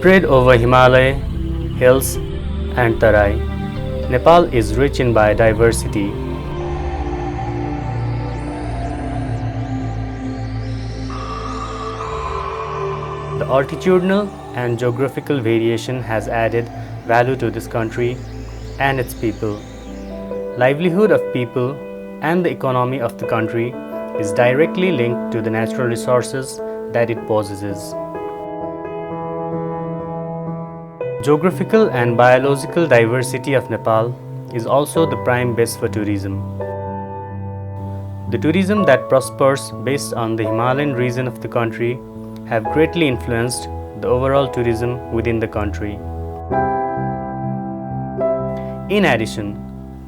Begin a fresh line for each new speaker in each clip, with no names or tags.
Spread over Himalaya, hills and Tarai, Nepal is rich in biodiversity. The altitudinal and geographical variation has added value to this country and its people. Livelihood of people and the economy of the country is directly linked to the natural resources that it possesses. Geographical and biological diversity of Nepal is also the prime base for tourism. The tourism that prospers based on the Himalayan region of the country have greatly influenced the overall tourism within the country. In addition,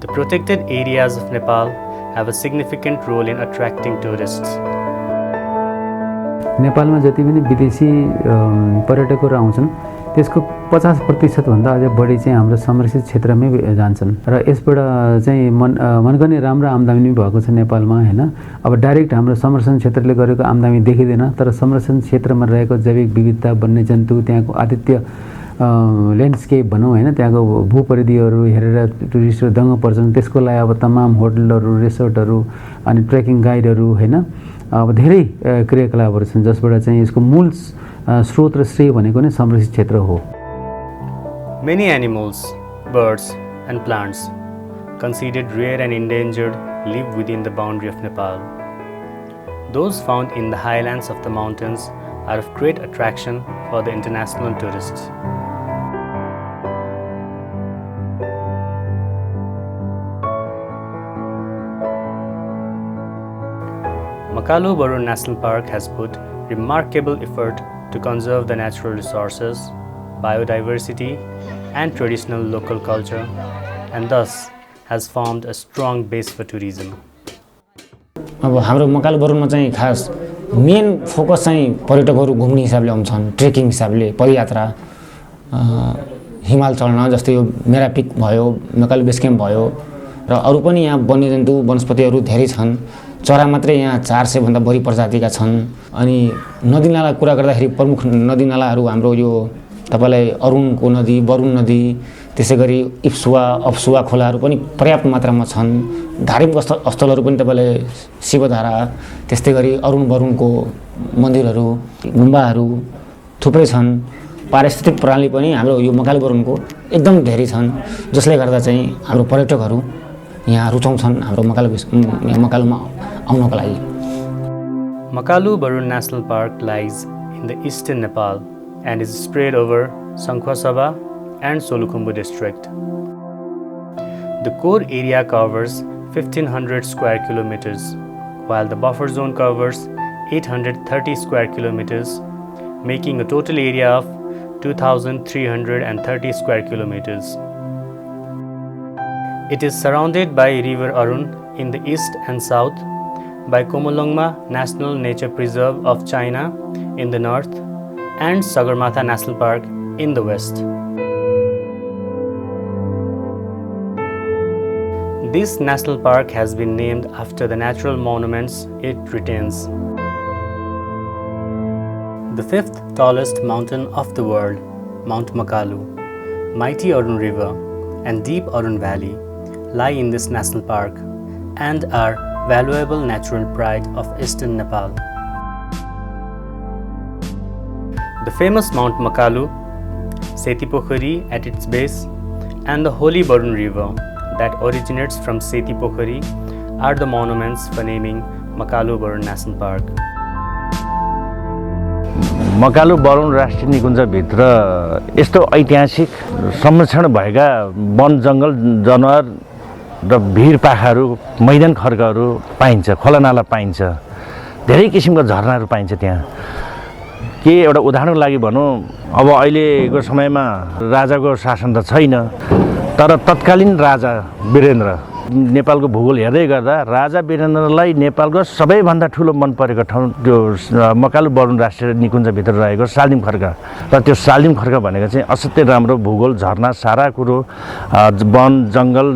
the protected areas of Nepal have a significant role in attracting tourists.
नेपालमा जति पनि विदेशी पर्यटकहरू आउँछन् त्यसको 50% भन्दा अझ बढी चाहिँ हाम्रो संरक्षित क्षेत्रमै जान्छन् र यसबाट चाहिँ मनगर्ने राम्रो आम्दानी भएको छ नेपालमा हैन। अब डाइरेक्ट हाम्रो संरक्षण क्षेत्रले गरेको आम्दानी देखिदैन, तर संरक्षण क्षेत्रमा रहेको जैविक विविधता, वन्यजन्तु, त्यहाँको आतिथ्य ल्यान्डस्केप भनौँ हैन, त्यहाँको भूपरिधिहरू हेरेर टुरिस्टहरू दङ्ग पर्छन्। त्यसको लागि अब तमाम होटलहरू, रिसोर्टहरू अनि ट्रेकिङ गाइडहरू हैन, अब धेरै क्रियाकलापहरू छन् जसबाट चाहिँ यसको मूल स्रोत र श्रेय भनेको नै संरक्षित क्षेत्र हो।
Many animals, birds and plants considered rare and endangered live within the boundary of Nepal. Those found in the highlands of the mountains are of great attraction for the international tourists. Makalu Barun National Park has put remarkable effort to conserve the natural resources, biodiversity and traditional local culture, and thus has formed a strong base for tourism.
अब हाम्रो मकालु बरुनमा चाहिँ खास main focus चाहिँ पर्यटकहरू घुम्ने हिसाबले आउँछन्, trekking हिसाबले, पदयात्रा, हिमाल चढ्न, जस्तै यो मेरा पिक भयो, मकालु बेस क्याम्प भयो र अरू पनि यहाँ वन्यजन्तु वनस्पतिहरू धेरै छन्। चरा मात्रै यहाँ 400 भन्दा बढी प्रजातिका छन्। अनि नदीनाला कुरा गर्दाखेरि प्रमुख नदीनालाहरू हाम्रो यो तपाईलाई अरुणको नदी, वरुण नदी, त्यसैगरी इप्सुवा, अप्सुवा खोलाहरू पनि पर्याप्त मात्रामा छन्। धार्मिक स्थलहरू पनि तपाईलाई शिवधारा, त्यस्तैगरी अरुण वरुणको मन्दिरहरू, गुम्बाहरू थुप्रै छन्। पारिस्थितिक प्रणाली पनि हाम्रो यो मकालु बरुनको एकदम धेरै छन्, जसले गर्दा चाहिँ हाम्रो पर्यटकहरू यहाँ रुचाउँछन् हाम्रो मकालुमा आउनको लागि।
Makalu Barun National Park lies in the eastern Nepal and is spread over Sankhwasabha and Solukhumbu district. The core area covers 1500 square kilometers, while the buffer zone covers 830 square kilometers, making a total area of 2,330 square kilometers. It is surrounded by River Arun in the east and south, by Komolongma National Nature Preserve of China in the north, and Sagarmatha National Park in the west. This national park has been named after the natural monuments it retains. The fifth tallest mountain of the world, Mount Makalu, mighty Arun River, and deep Arun Valley lie in this national park and are valuable natural pride of eastern Nepal. The famous Mount Makalu, Seti Pokhari at its base, and the holy Barun River that originates from Seti Pokhari are the monuments for naming Makalu Barun National Park.
Makalu Varun राष्ट्रिय निकुञ्जभित्र यस्तो ऐतिहासिक संरक्षण भएका one जङ्गल जनावर र भिर पाखाहरू मैदान खर्कहरू पाइन्छ, खोलानाला पाइन्छ, धेरै किसिमका झरनाहरू पाइन्छ त्यहाँ। के एउटा उदाहरणको लागि भनौँ, अब अहिलेको समयमा राजाको शासन त छैन, तर तत्कालीन राजा वीरेन्द्र, नेपालको भूगोल हेर्दै गर्दा राजा वीरेन्द्रलाई नेपालको सबैभन्दा ठुलो मन परेको ठाउँ त्यो मकालु बरुण राष्ट्रिय निकुञ्जभित्र रहेको सालदिम खर्क, र त्यो सालदिम खर्क भनेको चाहिँ असाध्यै राम्रो भूगोल, झरना, सारा कुरो, वन जङ्गल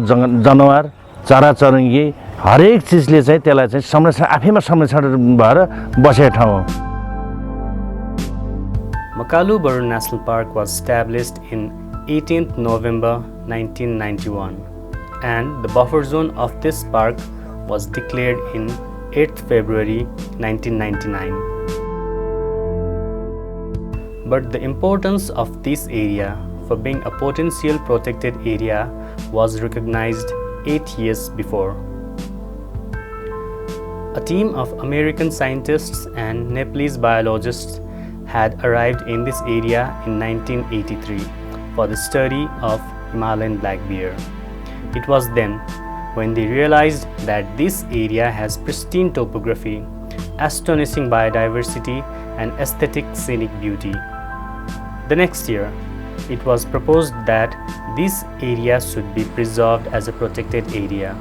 जनावर, चराचुरुङ्गी हरेक चिजले चाहिँ त्यसलाई चाहिँ संरक्षण आफैमा संरक्षण भएर बसेको ठाउँ हो।
Makalu Barun National Park was established in 18th November 1991, and the buffer zone of this park was declared in 8th February 1999. But the importance of this area for being a potential protected area was recognized 8 years before. A team of American scientists and Nepalese biologists had arrived in this area in 1983 for the study of Himalayan black bear. It was then when they realized that this area has pristine topography, astonishing biodiversity, and aesthetic scenic beauty. The next year, it was proposed that this area should be preserved as a protected area,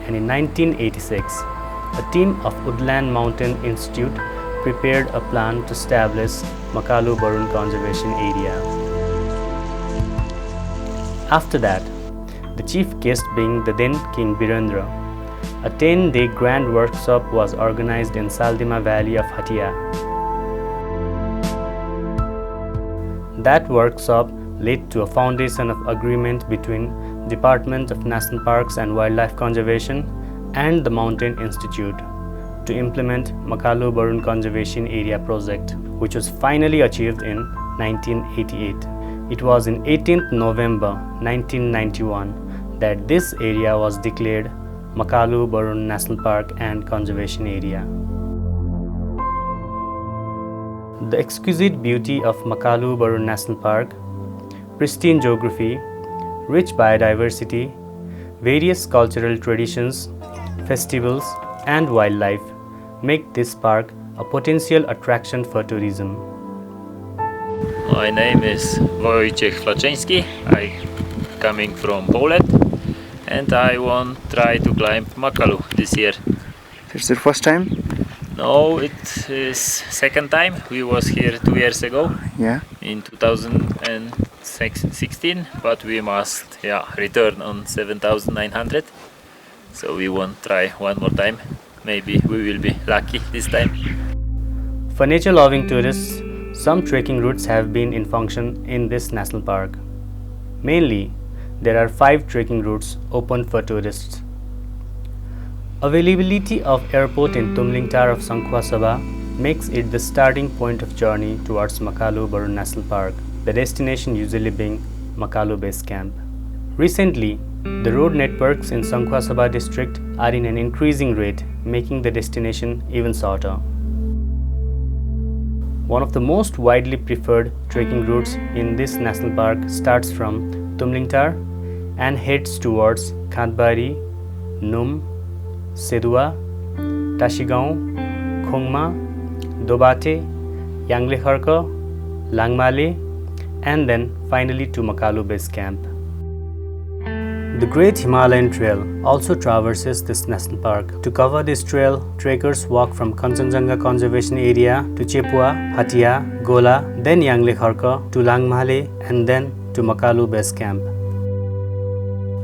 and in 1986, a team of Woodland Mountain Institute prepared a plan to establish Makalu Barun Conservation Area. After that, the chief guest being the then King Birendra, a 10-day grand workshop was organized in Saldima Valley of Hatia. That workshop led to a foundation of agreement between Department of National Parks and Wildlife Conservation and the Mountain Institute to implement Makalu Barun Conservation Area project, which was finally achieved in 1988. It was in 18th November 1991 that this area was declared Makalu Barun National Park and Conservation Area. The exquisite beauty of Makalu Barun National Park, pristine geography, rich biodiversity, various cultural traditions, festivals, and wildlife make this park a potential attraction for tourism.
My name is Wojciech Flaczynski. I'm coming from Poland and I want to try to climb Makalu this year.
It's your first time?
No, it is second time. We was here 2 years ago.
Yeah.
In 2016, but we must return on 7,900. So we want to try one more time. Maybe we will be lucky this time.
For nature-loving tourists, some trekking routes have been in function in this national park. Mainly, there are 5 trekking routes open for tourists. Availability of airport in Tumlingtar of Sangkhwa makes it the starting point of journey towards Makalu Barun National Park, the destination usually being Makalu Base Camp. Recently, the road networks in Sangkhwa district are in an increasing rate, making the destination even shorter. One of the most widely preferred trekking routes in this national park starts from Tumlingtar and heads towards Khandbari, Num, Sedua, Tashigaon, Khongma, Dobate, Yangleharka, Langmale, and then finally to Makalu Base Camp. The Great Himalayan Trail also traverses this national park. To cover this trail, trekkers walk from Kanchenjunga Conservation Area to Chepua, Hatia, Gola, then Yangleharka to Langmale, and then to Makalu Base Camp.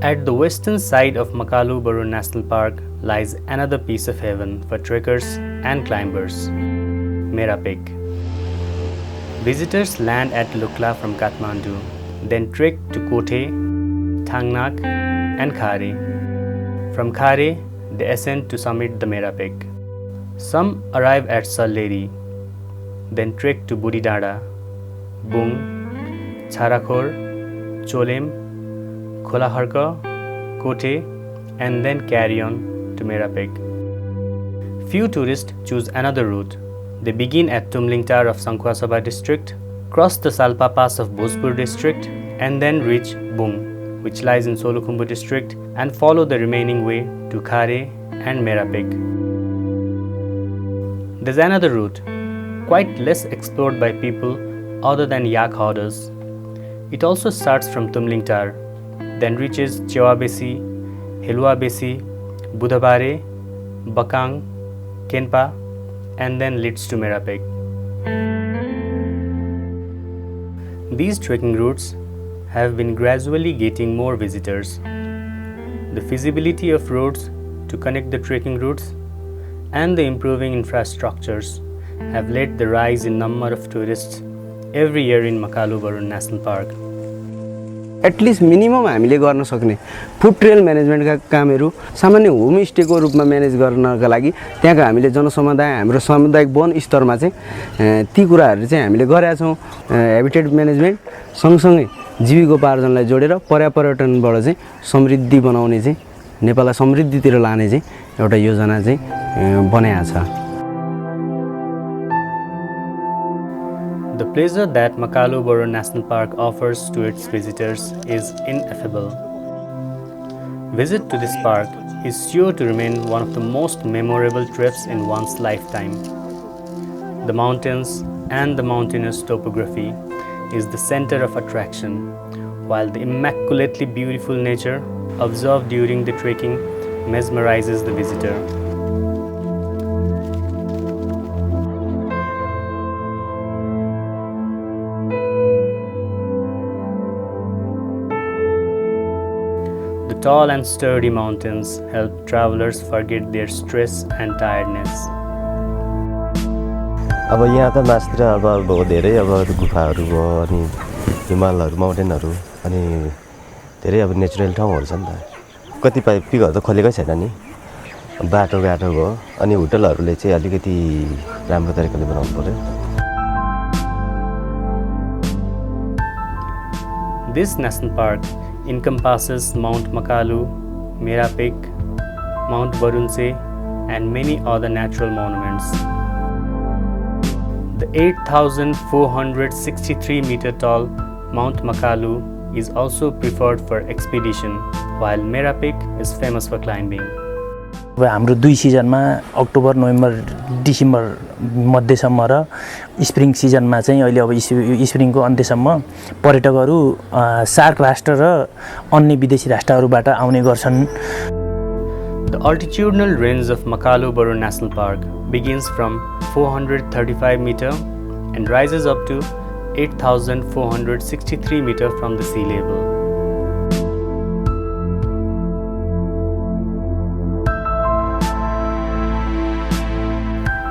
At the western side of Makalu Baru National Park lies another piece of heaven for trekkers and climbers, Mera Peak. Visitors land at Lukla from Kathmandu, then trek to Kote, Thangnak, and Khare. From Khare, they ascend to summit the Mera Peak. Some arrive at Salleri, then trek to Budidada, Bung, Chharakhor, Cholem, Kholaharka, Kote, and then carry on to Mera Peak. Few tourists choose another route. They begin at Tumlingtar of Sankhwasabha district, cross the Salpa Pass of Bhojpur district, and then reach Bung, which lies in Solukhumbu district, and follow the remaining way to Khare and Mera Peak. There's another route, quite less explored by people other than yak herders. It also starts from Tumlingtar, then reaches Chewa Besi, Hilwa Besi, Budhabare, Bakang, Kenpa, and then leads to Mera Peak. These trekking routes have been gradually getting more visitors. The feasibility of roads to connect the trekking routes and the improving infrastructures have led the rise in number of tourists every year in Makalu Baru National Park.
At least minimum हामीले गर्न सक्ने food trail म्यानेजमेन्टका कामहरू सामान्य होमस्टेको रूपमा manage गर्नका लागि त्यहाँका हामीले जनसमुदाय हाम्रो सामुदायिक वन स्तरमा चाहिँ ती कुराहरू चाहिँ हामीले गरेका छौं। हेबिटेट म्यानेजमेन्ट सँगसँगै जीविकोपार्जनलाई जोडेर पर्यटनबाट चाहिँ समृद्धि बनाउने चाहिँ नेपाललाई समृद्धितिर लाने चाहिँ एउटा योजना चाहिँ बनाएको छ।
The pleasure that Makalu Baru National Park offers to its visitors is ineffable. Visit to this park is sure to remain one of the most memorable trips in one's lifetime. The mountains and the mountainous topography is the center of attraction, while the immaculately beautiful nature observed during the trekking mesmerizes the visitor. The tall and sturdy mountains help travelers forget their stress and tiredness.
अब यहाँ त मास्तिर अब धेरै अब गुफाहरू भयो अनि हिमालहरू माउन्टेनहरू अनि धेरै अब नेचुरल ठाउँहरू छ नि त। कतिपय पिकहरू त खोलेकै छैन नि, बाटो भयो अनि होटलहरूले चाहिँ अलिकति राम्रो तरिकाले बनाउनु पर्यो।
This national park encompasses Mount Makalu, Mera Peak, Mount Barunse, and many other natural monuments. The 8,463 meter tall Mount Makalu is also preferred for expedition, while Mera Peak is famous for climbing.
अब हाम्रो दुई सिजनमा October November December मध्यसम्म र spring सिजनमा चाहिँ अहिले अब स्प्रिङको अन्त्यसम्म पर्यटकहरू SAARC राष्ट्र र अन्य विदेशी राष्ट्रहरूबाट आउने गर्छन्।
The altitudinal range of Makalu Baru National Park begins from 435 meter and rises up to 8,463 meter from the sea level.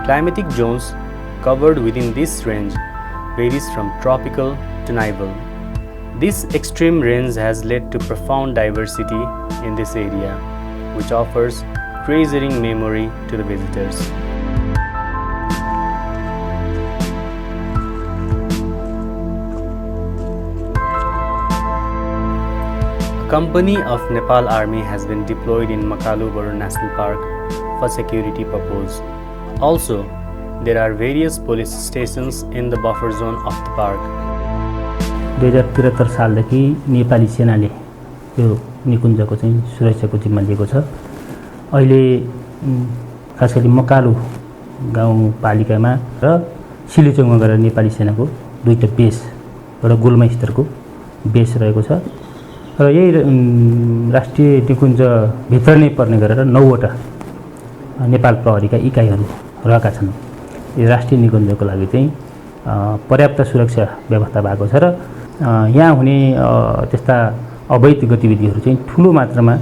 Climatic zones covered within this range varies from tropical to nival. This extreme range has led to profound diversity in this area, which offers treasuring memory to the visitors. A company of Nepal Army has been deployed in Makalu Baru National Park for security purpose. Also, there are various police stations in the buffer zone of the park.
2073 सालदेखि नेपाली सेनाले यो निकुञ्जको चाहिँ सुरक्षाको जिम्मा लिएको छ। अहिले खास गरी मकालु गाउँपालिकामा र सिलिचोङमा गएर नेपाली सेनाको दुईटा बेस, एउटा गोलमा स्तरको बेस रहेको छ र यही राष्ट्रिय निकुञ्जभित्र नै पर्ने गरेर 9वटा नेपाल प्रहरीका इकाइहरू रहेका छन्। यो राष्ट्रिय निकुञ्जको लागि चाहिँ पर्याप्त सुरक्षा व्यवस्था भएको छ र यहाँ हुने त्यस्ता अवैध गतिविधिहरू चाहिँ ठुलो मात्रामा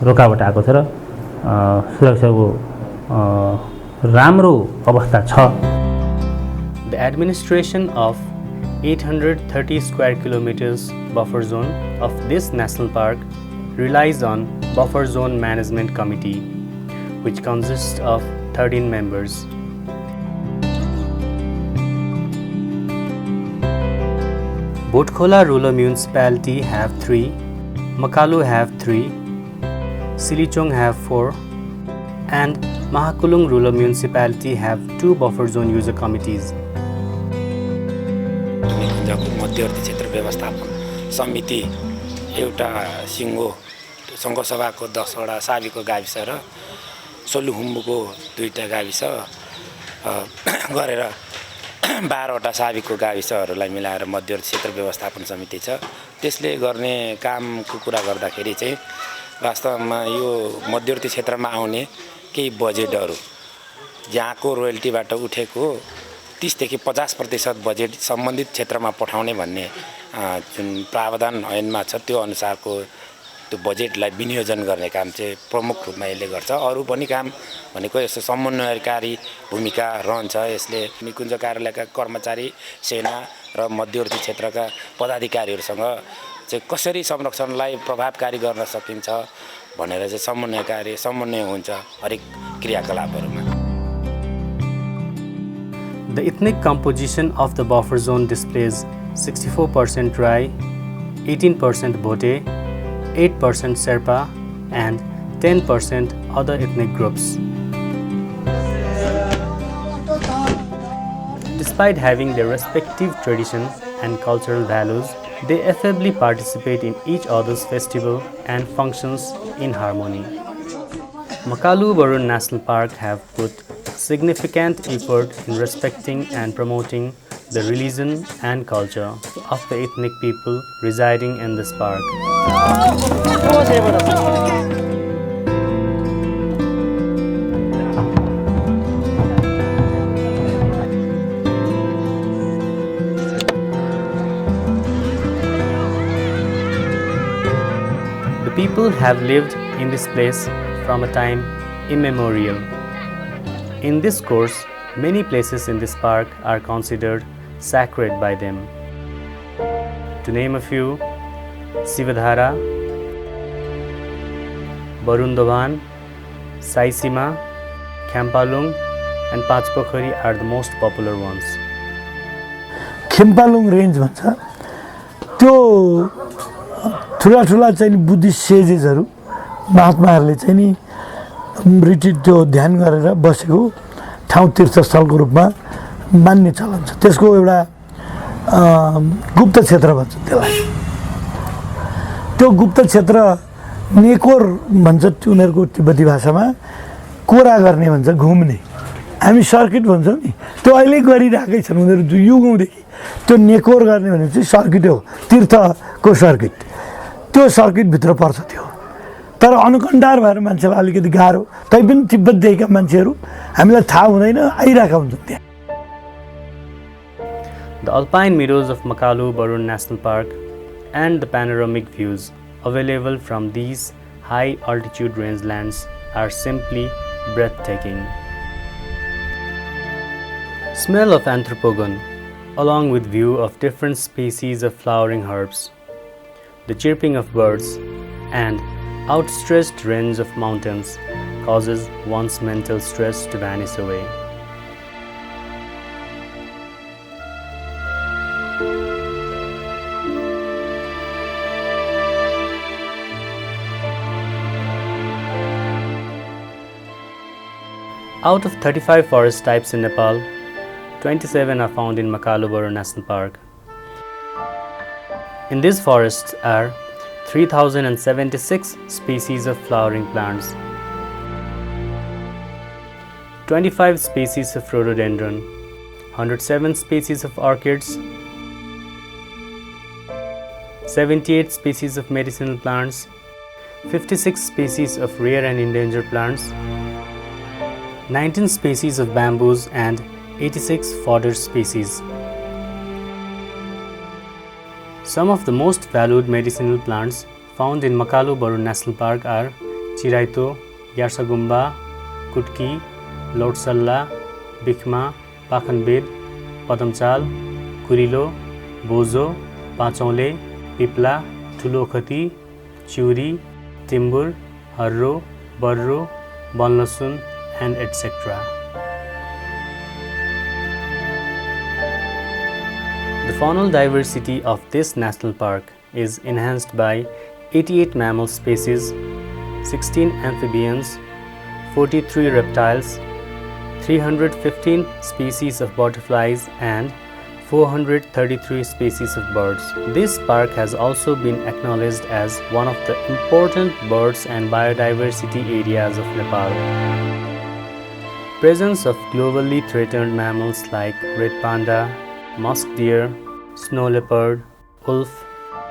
रोकावट आएको छ र सुरक्षाको राम्रो अवस्था छ।
The administration of 830 square kilometers buffer zone of this national park relies on Buffer Zone Management Committee, which consists of 13 members. Botkhola Rural Municipality have 3, Makalu have 3, Silichong have 4, and Mahakulung Rural Municipality have 2 buffer zone user committees.
निकुञ्जको मध्यवर्ती क्षेत्र व्यवस्थापन समिति एउटा सिङ्गो सङ्घसभाको 10वटा साबिको गाविस र सोलुखुम्बुको 2टा गाविस गरेर 12वटा साबिको गाविसहरूलाई मिलाएर मध्यवर्ती क्षेत्र व्यवस्थापन समिति छ। त्यसले गर्ने कामको कुरा गर्दाखेरि चाहिँ वास्तवमा यो मध्यवर्ती क्षेत्रमा आउने केही बजेटहरू जहाँको रोयल्टीबाट उठेको 30 देखि 50% बजेट सम्बन्धित क्षेत्रमा पठाउने भन्ने जुन प्रावधान ऐनमा छ त्यो अनुसारको त्यो बजेटलाई विनियोजन गर्ने काम चाहिँ प्रमुख रूपमा यसले गर्छ। अरू पनि काम भनेको यस्तो समन्वयकारी भूमिका रहन्छ। यसले निकुञ्ज कार्यालयका कर्मचारी, सेना र मध्यवर्ती क्षेत्रका पदाधिकारीहरूसँग चाहिँ कसरी संरक्षणलाई प्रभावकारी गर्न सकिन्छ भनेर चाहिँ समन्वय हुन्छ हरेक क्रियाकलापहरूमा।
The ethnic composition of the buffer zone displays 64% Rai, 18% Bote, 8% Sherpa, and 10% other ethnic groups. Despite having their respective tradition and cultural values, they affably participate in each other's festival and functions in harmony. Makalu Barun National Park have put significant effort in respecting and promoting the religion and culture of the ethnic people residing in this park. The people have lived in this place from a time immemorial. In this course, many places in this park are considered sacred by them. To name a few, Sivadhara, Barundovan, Saisima, Khampalung, and Pachpokhari are the most popular ones.
Khempalung range भन्छ त्यो ठुला ठुला चाहिँ Buddhist सेजेसहरू महात्माहरूले चाहिँ नि retreat त्यो ध्यान गरेर बसेको ठाउँ तीर्थस्थलको रूपमा मान्ने चलन छ। त्यसको एउटा गुप्त क्षेत्र भन्छ त्यसलाई। त्यो गुप्त क्षेत्र नेकोर भन्छ उनीहरूको तिब्बती भाषामा, कोरा गर्ने भन्छ घुम्ने, हामी सर्किट भन्छौँ नि, त्यो अहिले गरिरहेकै छन् उनीहरू युगौँदेखि। त्यो नेकोर गर्ने भने चाहिँ सर्किट हो, तीर्थको सर्किट, त्यो सर्किटभित्र पर्छ त्यो। तर अनुकण्ठार भएर मान्छेलाई अलिकति गाह्रो, तैपनि तिब्बतदेखिका मान्छेहरू हामीलाई थाहा हुँदैन आइरहेका हुन्छन् त्यहाँ।
The alpine meadows of Makalu Barun National Park and the panoramic views available from these high altitude rangelands are simply breathtaking. Smell of anthropogon, along with view of different species of flowering herbs, the chirping of birds, and outstretched range of mountains causes one's mental stress to vanish away. Out of 35 forest types in Nepal, 27 are found in Makalu Barun National Park. In these forests are 3,076 species of flowering plants. 25 species of rhododendron, 107 species of orchids, 78 species of medicinal plants, 56 species of rare and endangered plants, 19 species of bamboos and 86 fodder species. Some of the most valued medicinal plants found in Makalu Barun National Park are Chiraito, Yarsagumba, Kutki, Lotsalla, Bikma, Pakhanbed, Padamchal, Kurilo, Bozo, Pachaule, Pipla, Tulokhati, Churi, Timbur, Harro, Barro, Balnasun, and etc. The faunal diversity of this national park is enhanced by 88 mammal species, 16 amphibians, 43 reptiles, 315 species of butterflies and 433 species of birds. This park has also been acknowledged as one of the important birds and biodiversity areas of Nepal. Presence of globally threatened mammals like red panda, musk deer, snow leopard, wolf,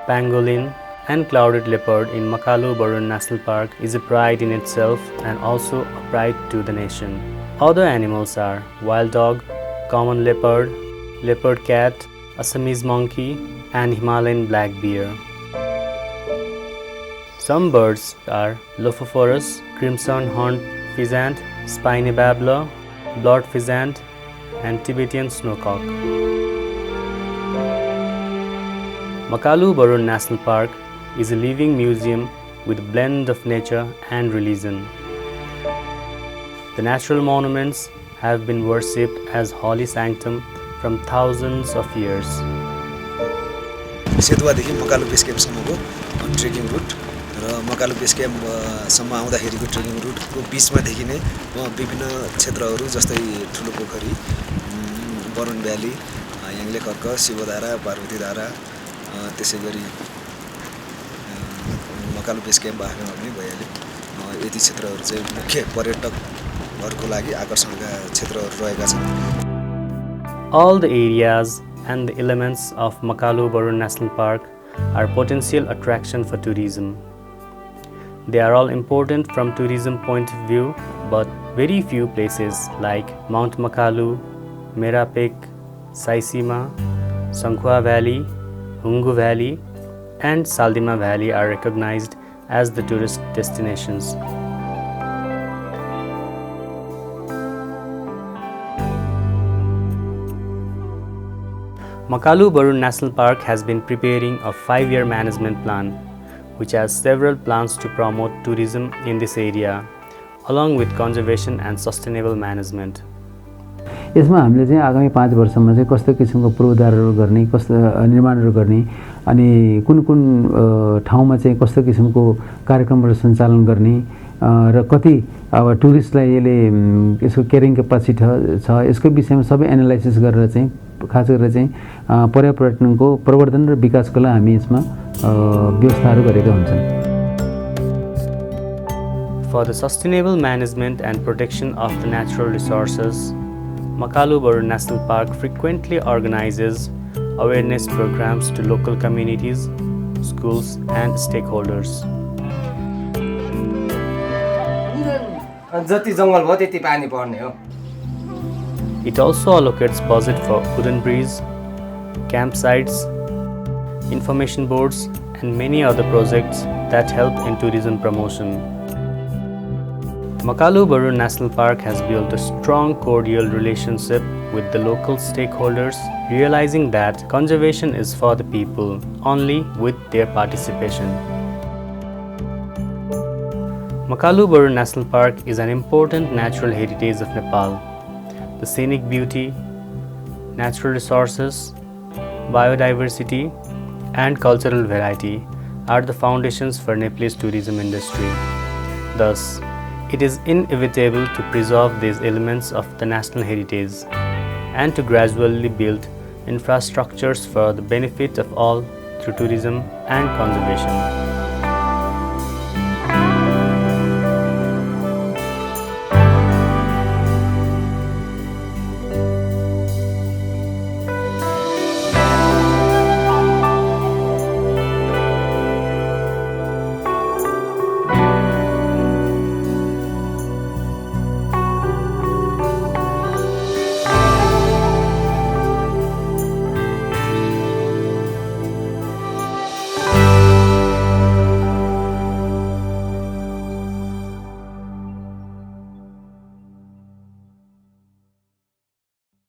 pangolin, and clouded leopard in Makalu Barun National Park is a pride in itself and also a pride to the nation. Other animals are wild dog, common leopard, leopard cat, Assamese monkey, and Himalayan black bear. Some birds are Lophophorus, crimson horned pheasant, spiny babbler, blood pheasant, and Tibetan snowcock. Makalu Barun National Park is a living museum with a blend of nature and religion. The natural monuments have been worshipped as holy sanctum from thousands of years.
सेतुवादेखि Makalu base क्याम्पसम्मको trekking route र Makalu base क्याम्पसम्म आउँदाखेरिको trekking रुटको बिचमा देखिने विभिन्न क्षेत्रहरू जस्तै ठुलो पोखरी, बरुण भ्याली, याङ्ले कर्क, शिवधारा, पार्वतीधारा, त्यसैगरी मकालु बेस क्याम्प आफैमा पनि भइहाल्यो। यति क्षेत्रहरू चाहिँ मुख्य पर्यटकहरूको लागि आकर्षणका क्षेत्रहरू रहेका छन्।
All the areas and the elements of Makalu Barun National Park are potential attraction for tourism. They are all important from tourism point of view, but very few places like Mount Makalu, Merapek, Saisima, Sankhua Valley, Hungu Valley, and Saldima Valley are recognized as the tourist destinations. Makalu Barun National Park has been preparing a 5-year management plan, which has several plans to promote tourism in this area, along with conservation and sustainable management.
यसमा हामीले चाहिँ आगामी 5 वर्षमा चाहिँ कस्तो किसिमको पूर्वाधारहरू गर्ने, कस्तो निर्माणहरू गर्ने अनि कुन कुन ठाउँमा चाहिँ कस्तो किसिमको कार्यक्रमहरू सञ्चालन गर्ने र कति अब टुरिस्टलाई यसले यसको क्यारिङ क्यापासिटी छ यसको विषयमा सबै एनालाइसिस गरेर चाहिँ खास गरेर चाहिँ पर्यटनको प्रवर्धन र विकासको लागि हामी यसमा व्यवस्थाहरू गरेका हुन्छन्।
For the sustainable management and protection of the natural resources, Makalu Barun National Park frequently organizes awareness programs to local communities, schools, and stakeholders.
जति जङ्गल भयो त्यति पानी पर्ने हो।
It also allocates budget for wooden bridges, campsites, information boards, and many other projects that help in tourism promotion. Makalu Barun National Park has built a strong cordial relationship with the local stakeholders, realizing that conservation is for the people only with their participation. Makalu Barun National Park is an important natural heritage of Nepal. The scenic beauty, natural resources, biodiversity, and cultural variety are the foundations for Nepalese tourism industry. Thus, it is inevitable to preserve these elements of the national heritage and to gradually build infrastructures for the benefit of all through tourism and conservation.